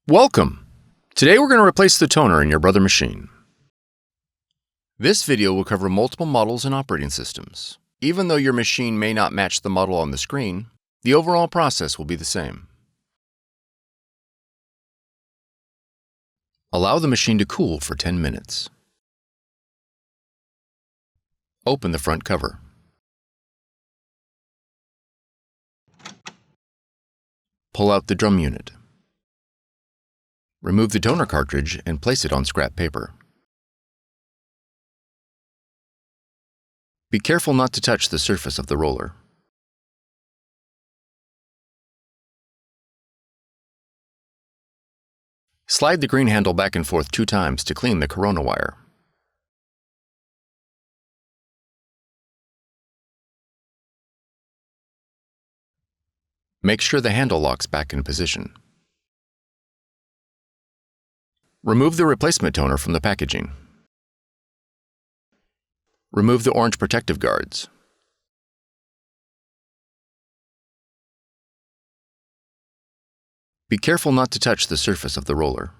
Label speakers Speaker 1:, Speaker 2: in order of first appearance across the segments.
Speaker 1: Welcome! Today we're going to replace the toner in your Brother machine. This video will cover multiple models and operating systems. Even though your machine may not match the model on the screen, the overall process will be the same. Allow the machine to cool for 10 minutes. Open the front cover. Pull out the drum unit. Remove the toner cartridge and place it on scrap paper. Be careful not to touch the surface of the roller. Slide the green handle back and forth 2 times to clean the corona wire. Make sure the handle locks back in position. Remove the replacement toner from the packaging. Remove the orange protective guards. Be careful not to touch the surface of the roller.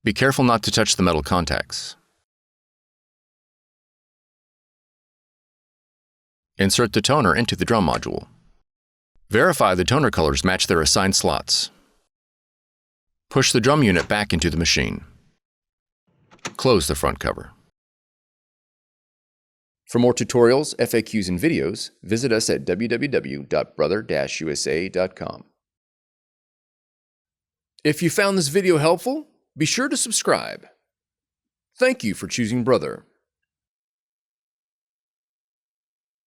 Speaker 1: Be careful not to touch the metal contacts. Insert the toner into the drum module. Verify the toner colors match their assigned slots. Push the drum unit back into the machine. Close the front cover. For more tutorials, FAQs, and videos, visit us at www.brother-usa.com. If you found this video helpful, be sure to subscribe. Thank you for choosing Brother.